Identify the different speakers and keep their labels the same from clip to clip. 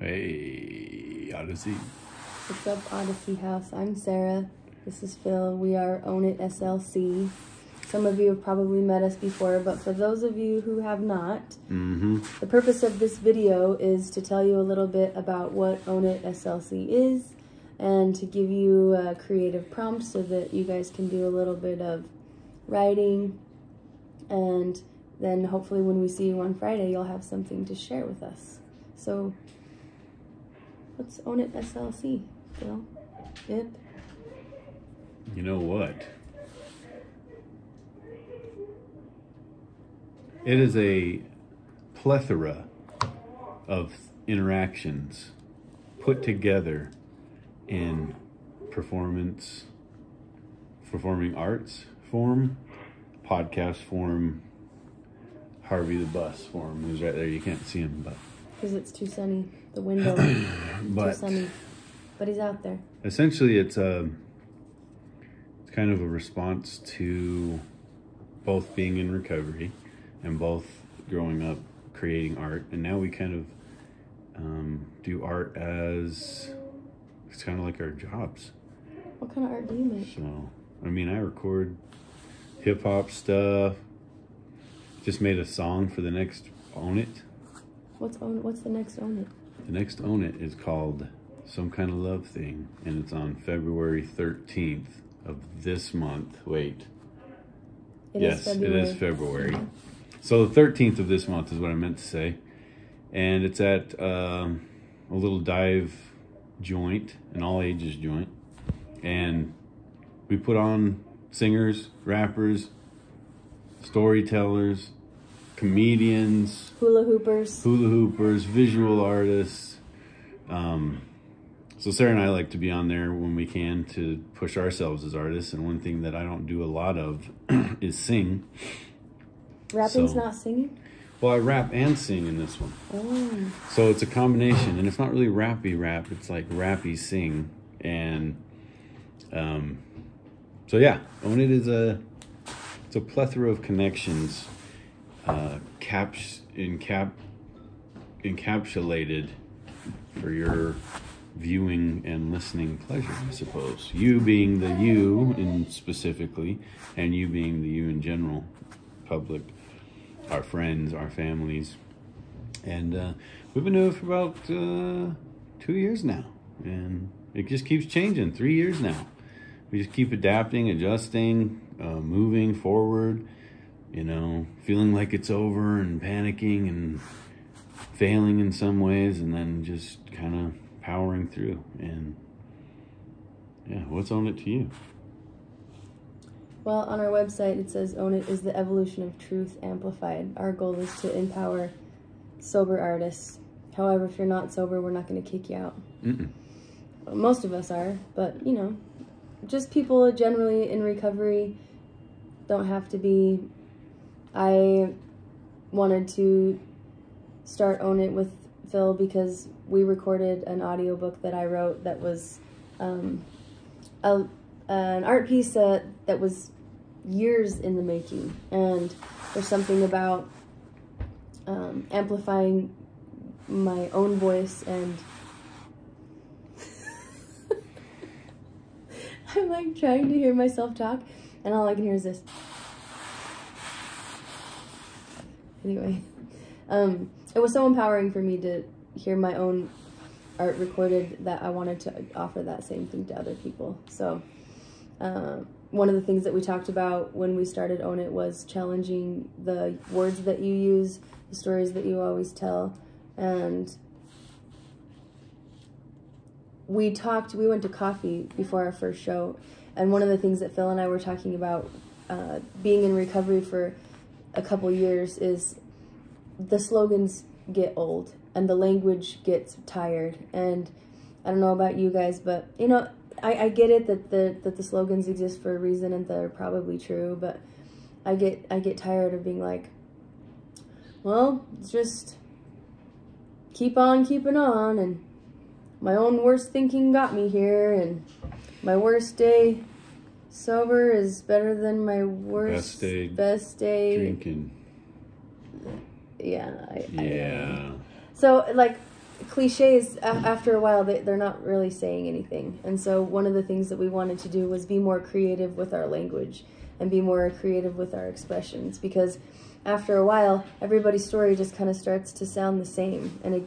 Speaker 1: Hey, Odyssey.
Speaker 2: What's up, Odyssey House? I'm Sarah. This is Phil. We are Own It SLC. Some of you have probably met us before, but for those of you who have not, the purpose of this video is to tell you a little bit about what Own It SLC is and to give you creative prompts so that you guys can do a little bit of writing, and then hopefully when we see you on Friday, you'll have something to share with us. So, let's Own It SLC, Phil. Yep.
Speaker 1: You know what? It is a plethora of interactions put together in performing arts form, podcast form, Harvey the Bus form. He's right there. You can't see him, but
Speaker 2: because it's too sunny. The window
Speaker 1: but
Speaker 2: too sunny. But he's out there.
Speaker 1: Essentially, it's kind of a response to both being in recovery and both growing up creating art. And now we kind of do art as, it's kind of like our jobs.
Speaker 2: What kind of art do you make?
Speaker 1: So, I mean, I record hip-hop stuff. Just made a song for the next Own It.
Speaker 2: What's the next Own It?
Speaker 1: The next Own It is called Some Kind of Love Thing, and it's on February 13th of this month. Wait. Yes, it is February. So the 13th of this month is what I meant to say. And it's at a little dive joint, an all ages joint. And we put on singers, rappers, storytellers, comedians,
Speaker 2: hula hoopers,
Speaker 1: visual artists. So Sarah and I like to be on there when we can to push ourselves as artists. And one thing that I don't do a lot of is sing.
Speaker 2: Rapping's not singing?
Speaker 1: Well, I rap and sing in this one.
Speaker 2: Oh.
Speaker 1: So it's a combination, and it's not really rappy rap. It's like rappy sing. And so yeah, Own It is it's a plethora of connections encapsulated for your viewing and listening pleasure, I suppose. You being the you in specifically, and you being the you in general, public, our friends, our families. And we've been doing it for about 2 years now, and it just keeps changing. 3 years now. We just keep adapting, adjusting, moving forward, you know, feeling like it's over and panicking and failing in some ways, and then just kind of powering through. And yeah, what's Own It to you?
Speaker 2: Well, on our website it says Own It is the evolution of truth amplified. Our goal is to empower sober artists. However, if you're not sober, we're not going to kick you out. Well, most of us are, but you know, just people generally in recovery don't have to be. I wanted to start Own It with Phil because we recorded an audiobook that I wrote that was an art piece that was years in the making. And there's something about amplifying my own voice, and I'm like trying to hear myself talk, and all I can hear is this. Anyway, it was so empowering for me to hear my own art recorded that I wanted to offer that same thing to other people. So one of the things that we talked about when we started Own It was challenging the words that you use, the stories that you always tell. And we went to coffee before our first show, and one of the things that Phil and I were talking about being in recovery for a couple years is the slogans get old and the language gets tired. And I don't know about you guys, but you know, I get it that the slogans exist for a reason and they're probably true, but I get tired of being like, well, it's just keep on keeping on, and my own worst thinking got me here, and my worst day sober is better than my worst best day
Speaker 1: drinking.
Speaker 2: Yeah.
Speaker 1: Yeah.
Speaker 2: So like cliches, after a while, they're not really saying anything. And so one of the things that we wanted to do was be more creative with our language and be more creative with our expressions, because after a while, everybody's story just kind of starts to sound the same, and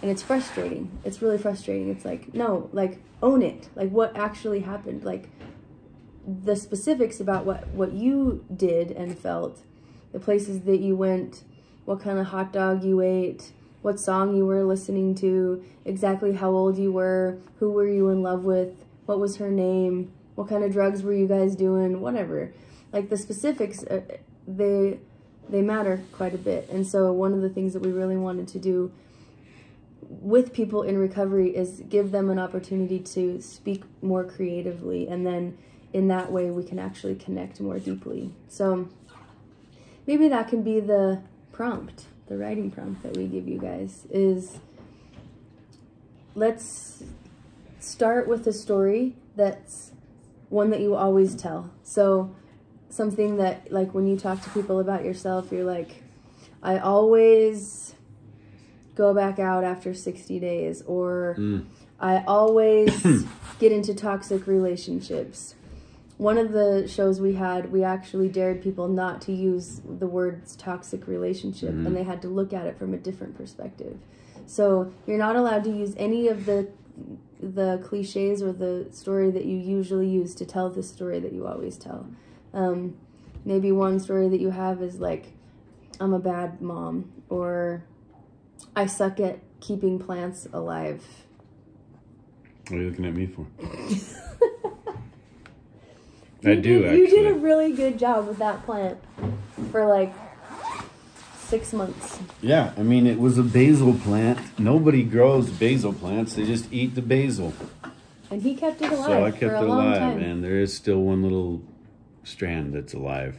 Speaker 2: it's frustrating. It's really frustrating. It's like, no, like, own it. Like, what actually happened? Like, the specifics about what you did and felt, the places that you went, what kind of hot dog you ate, what song you were listening to, exactly how old you were, who were you in love with, what was her name, what kind of drugs were you guys doing, whatever. Like, the specifics, they matter quite a bit. And so one of the things that we really wanted to do with people in recovery is give them an opportunity to speak more creatively, and then in that way we can actually connect more deeply. So maybe that can be the prompt, the writing prompt that we give you guys, is let's start with a story that's one that you always tell. So something that, like, when you talk to people about yourself, you're like, I always go back out after 60 days, or I always get into toxic relationships. One of the shows we had, we actually dared people not to use the words toxic relationship, and they had to look at it from a different perspective. So you're not allowed to use any of the cliches or the story that you usually use to tell the story that you always tell. Maybe one story that you have is like, I'm a bad mom, or I suck at keeping plants alive.
Speaker 1: What are you looking at me for?
Speaker 2: You
Speaker 1: actually.
Speaker 2: You did a really good job with that plant for like 6 months.
Speaker 1: Yeah, I mean, it was a basil plant. Nobody grows basil plants. They just eat the basil.
Speaker 2: And he kept it alive
Speaker 1: so I kept
Speaker 2: for a
Speaker 1: it
Speaker 2: long
Speaker 1: alive,
Speaker 2: time.
Speaker 1: And there is still one little strand that's alive.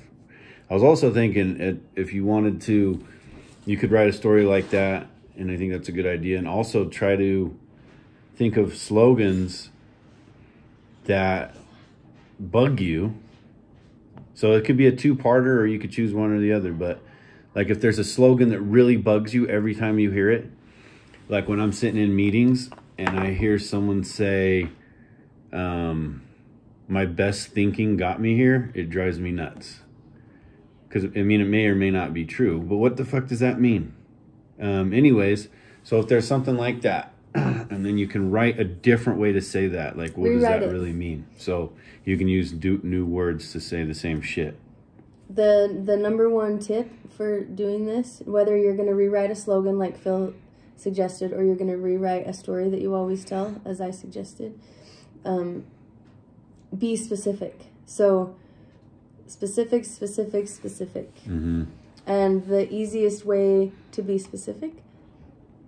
Speaker 1: I was also thinking, if you wanted to, you could write a story like that, and I think that's a good idea. And also try to think of slogans that bug you. So it could be a two-parter, or you could choose one or the other. But like, if there's a slogan that really bugs you every time you hear it, like when I'm sitting in meetings and I hear someone say, my best thinking got me here, it drives me nuts. Because, I mean, it may or may not be true, but what the fuck does that mean? Anyways, so if there's something like that, and then you can write a different way to say that. Like, what does that really mean? So you can use new words to say the same shit.
Speaker 2: The number one tip for doing this, whether you're going to rewrite a slogan like Phil suggested, or you're going to rewrite a story that you always tell, as I suggested, be specific. So specific. And the easiest way to be specific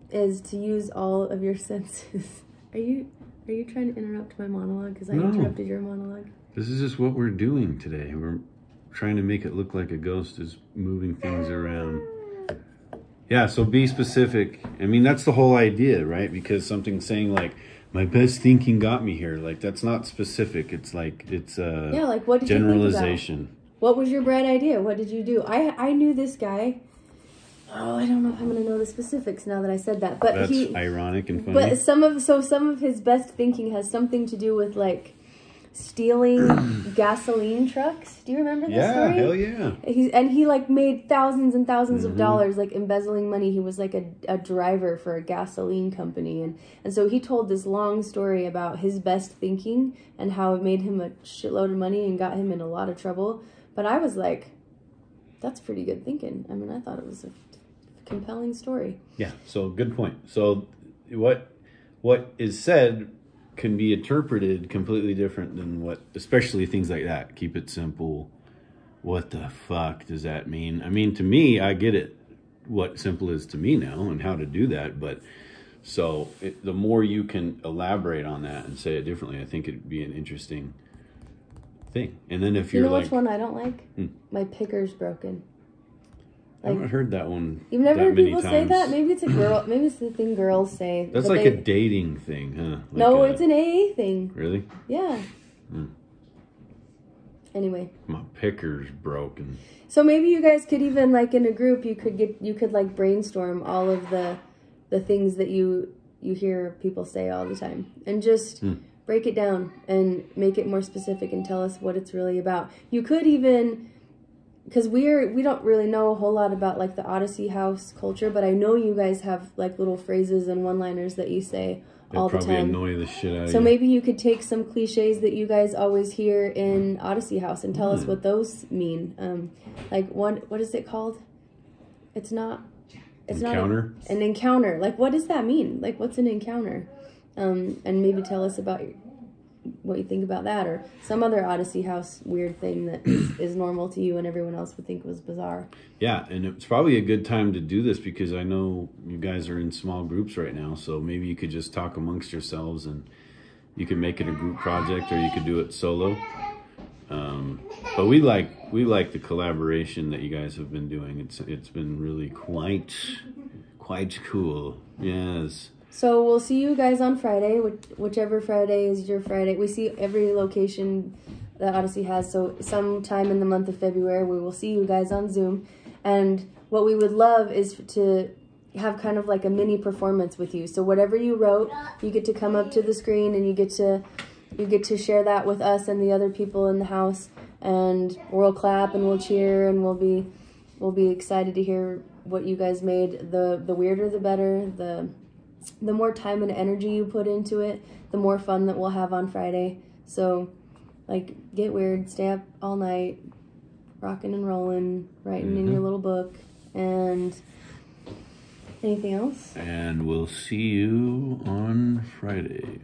Speaker 2: is to use all of your senses. Are you trying to interrupt my monologue because I interrupted your monologue?
Speaker 1: This is just what we're doing today. We're trying to make it look like a ghost is moving things around. Yeah, so be specific. I mean, that's the whole idea, right? Because something saying like, my best thinking got me here, like, that's not specific. It's like, it's a
Speaker 2: like, what did
Speaker 1: generalization.
Speaker 2: You think about? What was your bright idea? What did you do? I knew this guy. Oh, I don't know if I'm going to know the specifics now that I said that. But
Speaker 1: that's ironic and funny.
Speaker 2: But some of his best thinking has something to do with, like, stealing gasoline trucks. Do you remember this story?
Speaker 1: Yeah, hell yeah.
Speaker 2: He like made thousands and thousands of dollars, like, embezzling money. He was like a driver for a gasoline company, and so he told this long story about his best thinking and how it made him a shitload of money and got him in a lot of trouble. But I was like, that's pretty good thinking. I mean, I thought it was a compelling story. Yeah,
Speaker 1: so good point. So what is said can be interpreted completely different than what, especially things like that. Keep it simple. What the fuck does that mean? I mean, to me, I get it, what simple is to me now and how to do that. But so the more you can elaborate on that and say it differently, I think it'd be an interesting thing. And then if you're like,
Speaker 2: which one I don't like? My picker's broken.
Speaker 1: Like, I haven't heard that one.
Speaker 2: You've never heard people say that? Maybe it's a girl. Maybe it's the thing girls say.
Speaker 1: That's like a dating thing, huh? Like
Speaker 2: no, it's an AA thing.
Speaker 1: Really?
Speaker 2: Yeah. Anyway.
Speaker 1: My picker's broken.
Speaker 2: So maybe you guys could even, like, in a group, you could like brainstorm all of the the things that you hear people say all the time, and just break it down and make it more specific and tell us what it's really about. You could even, because we don't really know a whole lot about like the Odyssey House culture, but I know you guys have like little phrases and one-liners that you say all the time.
Speaker 1: Probably annoy the shit out of you.
Speaker 2: So maybe you could take some cliches that you guys always hear in Odyssey House and tell us what those mean. Like what is it called? It's not
Speaker 1: encounter?
Speaker 2: An encounter. Like, what does that mean? Like, what's an encounter? And maybe tell us about what you think about that, or some other Odyssey House weird thing that is normal to you and everyone else would think was bizarre. Yeah,
Speaker 1: and it's probably a good time to do this because I know you guys are in small groups right now, so maybe you could just talk amongst yourselves and you can make it a group project or you could do it solo. But we like the collaboration that you guys have been doing. It's been really quite cool. Yes.
Speaker 2: So we'll see you guys on Friday, whichever Friday is your Friday. We see every location that Odyssey has. So sometime in the month of February, we will see you guys on Zoom. And what we would love is to have kind of like a mini performance with you. So whatever you wrote, you get to come up to the screen and you get to share that with us and the other people in the house. And we'll clap and we'll cheer and we'll be excited to hear what you guys made. The weirder the better. The more time and energy you put into it, the more fun that we'll have on Friday. So, like, get weird, stay up all night, rocking and rolling, writing in your little book, and anything else?
Speaker 1: And we'll see you on Friday.